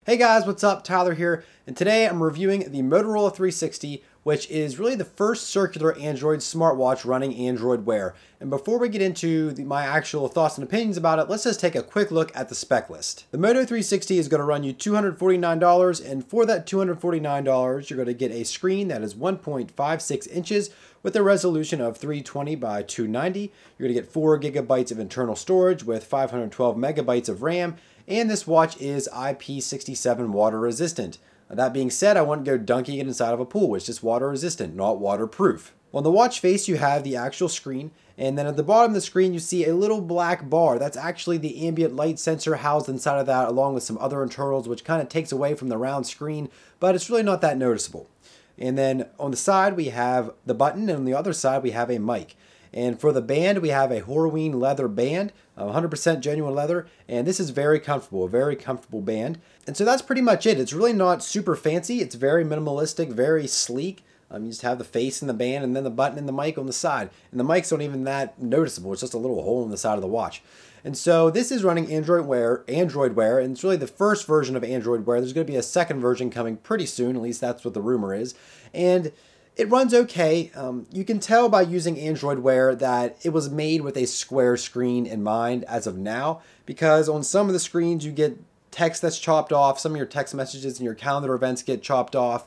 Hey guys, what's up? Tyler here, and today I'm reviewing the Motorola 360, which is really the first circular Android smartwatch running Android Wear. And before we get into my actual thoughts and opinions about it, let's just take a quick look at the spec list. The Moto 360 is going to run you $249, and for that $249, you're going to get a screen that is 1.56 inches with a resolution of 320 by 290. You're going to get 4 gigabytes of internal storage with 512 megabytes of RAM, and this watch is IP67 water resistant. That being said, I wouldn't go dunking it inside of a pool. It's just water resistant, not waterproof. On the watch face, you have the actual screen, and then at the bottom of the screen, you see a little black bar. That's actually the ambient light sensor housed inside of that, along with some other internals, which kind of takes away from the round screen, but it's really not that noticeable. And then on the side, we have the button, and on the other side, we have a mic. And for the band, we have a Horween leather band, 100% genuine leather, and this is very comfortable, a very comfortable band. And so that's pretty much it. It's really not super fancy. It's very minimalistic, very sleek. You just have the face and the band, and then the button and the mic on the side. And the mics aren't even that noticeable. It's just a little hole in the side of the watch. And so this is running Android Wear, and it's really the first version of Android Wear. There's going to be a second version coming pretty soon, at least that's what the rumor is. And it runs okay. You can tell by using Android Wear that it was made with a square screen in mind as of now, because on some of the screens you get text that's chopped off, some of your text messages and your calendar events get chopped off.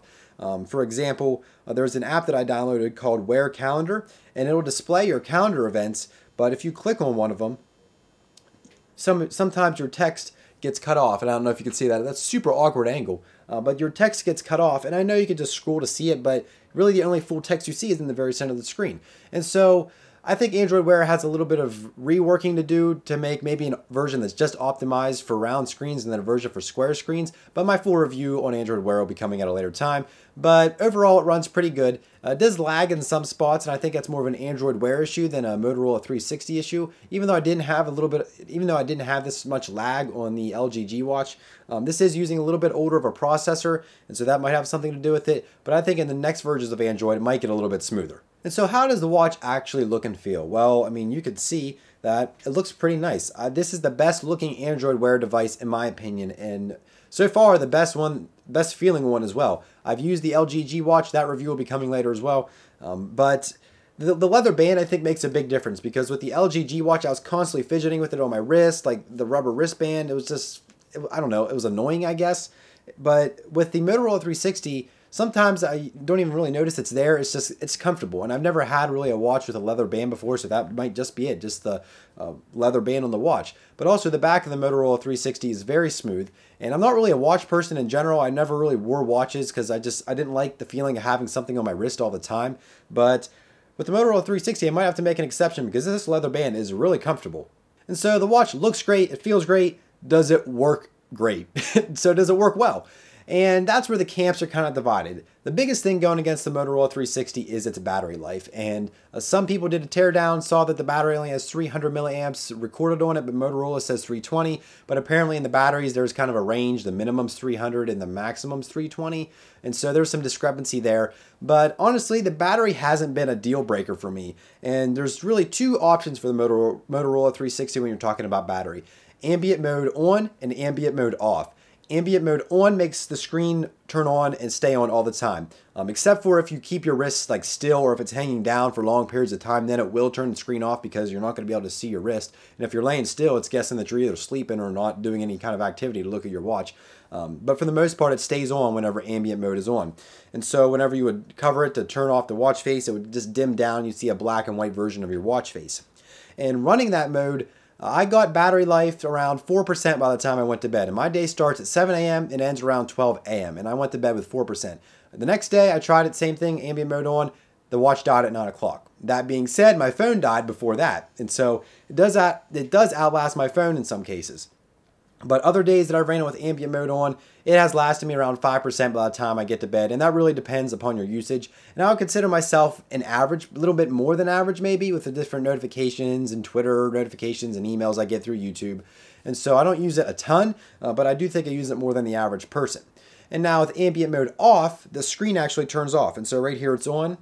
For example, there's an app that I downloaded called Wear Calendar, and it'll display your calendar events, but if you click on one of them, sometimes your text gets cut off, and I don't know if you can see that. That's a super awkward angle, but your text gets cut off, and I know you can just scroll to see it, but really the only full text you see is in the very center of the screen. And so I think Android Wear has a little bit of reworking to do to make maybe a version that's just optimized for round screens and then a version for square screens, but my full review on Android Wear will be coming at a later time. But overall, it runs pretty good. It does lag in some spots, and I think that's more of an Android Wear issue than a Motorola 360 issue. Even though I didn't have this much lag on the LG G Watch, this is using a little bit older of a processor, and so that might have something to do with it. But I think in the next versions of Android, it might get a little bit smoother. And so how does the watch actually look and feel? Well, I mean, you could see that it looks pretty nice. This is the best looking Android Wear device in my opinion, and so far the best feeling one as well. I've used the LG G Watch. That review will be coming later as well. But the leather band I think makes a big difference, because with the LG G Watch I was constantly fidgeting with it on my wrist, like the rubber wristband. It was just, I don't know, it was annoying, I guess. But with the Motorola 360, sometimes I don't even really notice it's there. It's just, it's comfortable. And I've never had really a watch with a leather band before, so that might just be it, just the leather band on the watch. But also the back of the Motorola 360 is very smooth. And I'm not really a watch person in general. I never really wore watches because I didn't like the feeling of having something on my wrist all the time. But with the Motorola 360, I might have to make an exception because this leather band is really comfortable. And so the watch looks great. It feels great. Does it work great? So does it work well? And that's where the camps are kind of divided. The biggest thing going against the Motorola 360 is its battery life. And some people did a teardown, saw that the battery only has 300 milliamps recorded on it, but Motorola says 320. But apparently in the batteries, there's kind of a range. The minimum's 300 and the maximum's 320. And so there's some discrepancy there. But honestly, the battery hasn't been a deal breaker for me. And there's really two options for the Motorola 360 when you're talking about battery: ambient mode on and ambient mode off. Ambient mode on makes the screen turn on and stay on all the time, except for if you keep your wrist like still, or if it's hanging down for long periods of time, then it will turn the screen off because you're not going to be able to see your wrist. And if you're laying still, it's guessing that you're either sleeping or not doing any kind of activity to look at your watch. But for the most part, it stays on whenever ambient mode is on. And so whenever you would cover it to turn off the watch face, it would just dim down. You'd see a black and white version of your watch face. And running that mode, I got battery life around 4% by the time I went to bed. And my day starts at 7 a.m. and ends around 12 a.m. And I went to bed with 4%. The next day, I tried it, same thing, ambient mode on. The watch died at 9 o'clock. That being said, my phone died before that. And so it does outlast my phone in some cases. But other days that I've ran it with ambient mode on, it has lasted me around 5% by the time I get to bed. And that really depends upon your usage. And I would consider myself an average, a little bit more than average maybe, with the different notifications and Twitter notifications and emails I get through YouTube. And so I don't use it a ton, but I do think I use it more than the average person. And now with ambient mode off, the screen actually turns off. And so right here it's on.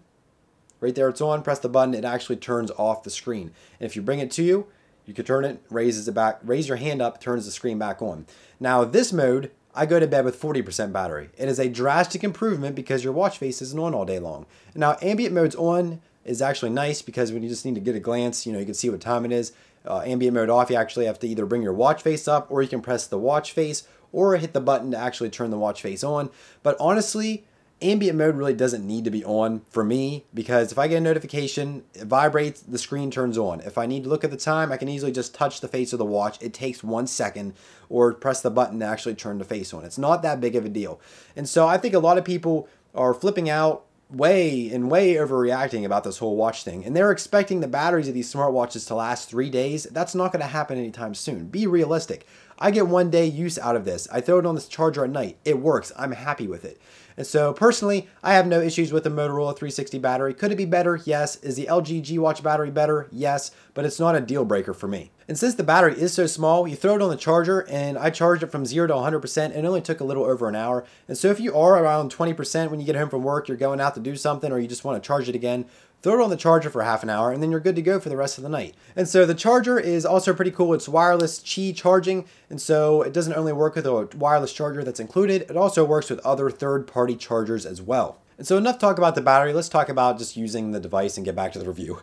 Right there it's on. Press the button, it actually turns off the screen. And if you bring it to you, you can turn it, raises it back, raise your hand up, turns the screen back on. Now this mode, I go to bed with 40% battery. It is a drastic improvement because your watch face isn't on all day long. Now, ambient mode's on is actually nice because when you just need to get a glance, you can see what time it is. Ambient mode off, you actually have to either bring your watch face up, or you can press the watch face or hit the button to actually turn the watch face on. But honestly, ambient mode really doesn't need to be on for me, because if I get a notification, it vibrates, the screen turns on. If I need to look at the time, I can easily just touch the face of the watch. It takes 1 second, or press the button to actually turn the face on. It's not that big of a deal. And so I think a lot of people are flipping out way overreacting about this whole watch thing, and they're expecting the batteries of these smartwatches to last 3 days. That's not going to happen anytime soon. Be realistic. I get 1 day use out of this. I throw it on this charger at night. It works. I'm happy with it. And so personally, I have no issues with the Motorola 360 battery. Could it be better? Yes. Is the LG G Watch battery better? Yes, but it's not a deal breaker for me. And since the battery is so small, you throw it on the charger, and I charged it from 0 to 100%, and it only took a little over an hour. And so if you are around 20% when you get home from work, you're going out to do something, or you just want to charge it again, throw it on the charger for half an hour, and then you're good to go for the rest of the night. And so the charger is also pretty cool. It's wireless Qi charging, and so it doesn't only work with a wireless charger that's included, it also works with other third-party chargers as well. And so enough talk about the battery. Let's talk about just using the device and get back to the review.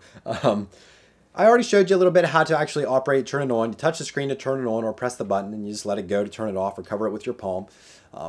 I already showed you a little bit how to actually operate, turn it on. You touch the screen to turn it on, or press the button, and you just let it go to turn it off, or cover it with your palm.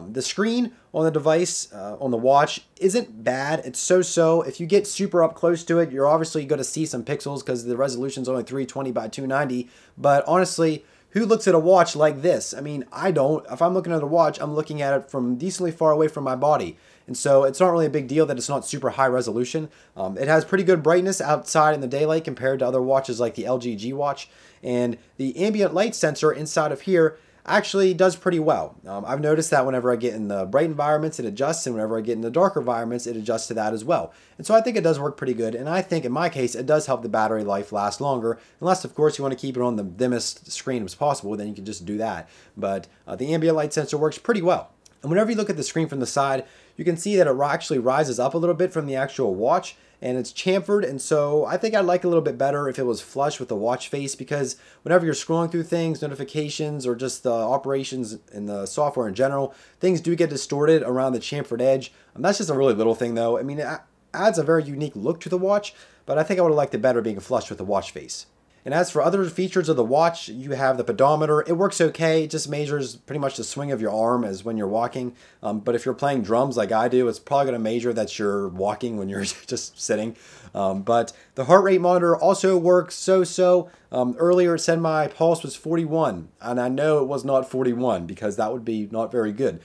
The screen on the device, on the watch, isn't bad. It's so-so. If you get super up close to it, you're obviously going to see some pixels because the resolution is only 320 by 290. But honestly, who looks at a watch like this? I mean, I don't. If I'm looking at a watch, I'm looking at it from decently far away from my body. And so it's not really a big deal that it's not super high resolution. It has pretty good brightness outside in the daylight compared to other watches like the LG G Watch. And the ambient light sensor inside of here actually does pretty well. I've noticed that whenever I get in the bright environments, it adjusts, and whenever I get in the darker environments, it adjusts to that as well. And so I think it does work pretty good, and I think in my case, it does help the battery life last longer, unless of course you want to keep it on the dimmest screen as possible, then you can just do that. But the ambient light sensor works pretty well. And whenever you look at the screen from the side, you can see that it actually rises up a little bit from the actual watch, and it's chamfered, and so I think I'd like it a little bit better if it was flush with the watch face, because whenever you're scrolling through things, notifications, or just the operations in the software in general, things do get distorted around the chamfered edge. That's just a really little thing though. I mean, it adds a very unique look to the watch, but I think I would have liked it better being flush with the watch face. And as for other features of the watch, you have the pedometer. It works okay. It just measures pretty much the swing of your arm as when you're walking. But if you're playing drums like I do, it's probably going to measure that you're walking when you're just sitting. But the heart rate monitor also works so-so. Earlier it said my pulse was 41, and I know it was not 41 because that would be not very good.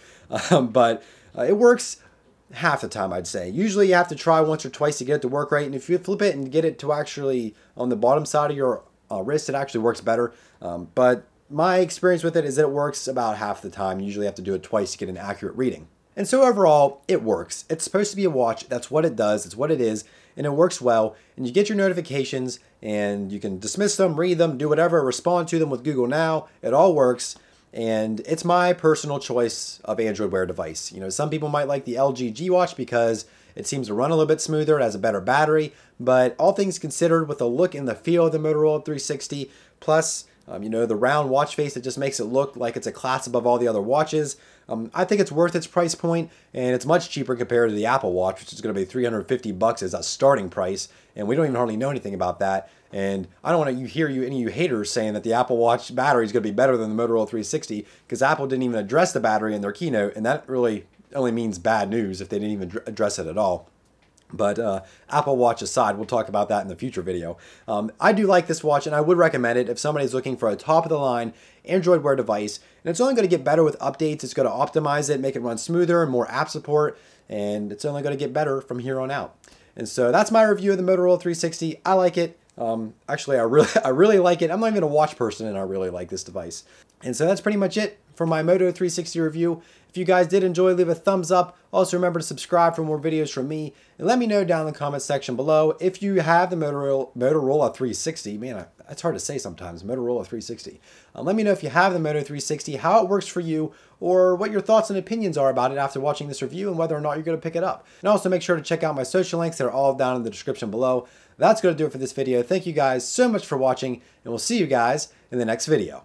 But it works half the time, I'd say. Usually you have to try once or twice to get it to work right, and if you flip it and get it to actually on the bottom side of your wrist, it actually works better. But my experience with it is that it works about half the time. You usually have to do it twice to get an accurate reading. And so overall, it works. It's supposed to be a watch. That's what it does. It's what it is. And it works well. And you get your notifications, and you can dismiss them, read them, do whatever, respond to them with Google Now. It all works. And it's my personal choice of Android Wear device. Some people might like the LG G Watch because it seems to run a little bit smoother. It has a better battery. But all things considered, with the look and the feel of the Motorola 360, plus the round watch face that just makes it look like it's a class above all the other watches, I think it's worth its price point, and it's much cheaper compared to the Apple Watch, which is going to be $350 as a starting price, and we don't even hardly know anything about that. And I don't want to hear any of you haters saying that the Apple Watch battery is going to be better than the Motorola 360, because Apple didn't even address the battery in their keynote, and that really only means bad news if they didn't even address it at all. But Apple Watch aside, we'll talk about that in the future video. I do like this watch, and I would recommend it if somebody's looking for a top-of-the-line Android Wear device. And it's only going to get better with updates. It's going to optimize it, make it run smoother and more app support, and it's only going to get better from here on out. And so that's my review of the Motorola 360. I like it. Actually, I really like it. I'm not even a watch person, and I really like this device. And so that's pretty much it for my Moto 360 review. If you guys did enjoy, leave a thumbs up. Also remember to subscribe for more videos from me. And let me know down in the comment section below if you have the Motorola 360. Man, that's hard to say sometimes, Motorola 360. Let me know if you have the Moto 360, how it works for you, or what your thoughts and opinions are about it after watching this review, and whether or not you're going to pick it up. And also make sure to check out my social links that are all down in the description below. That's going to do it for this video. Thank you guys so much for watching, and we'll see you guys in the next video.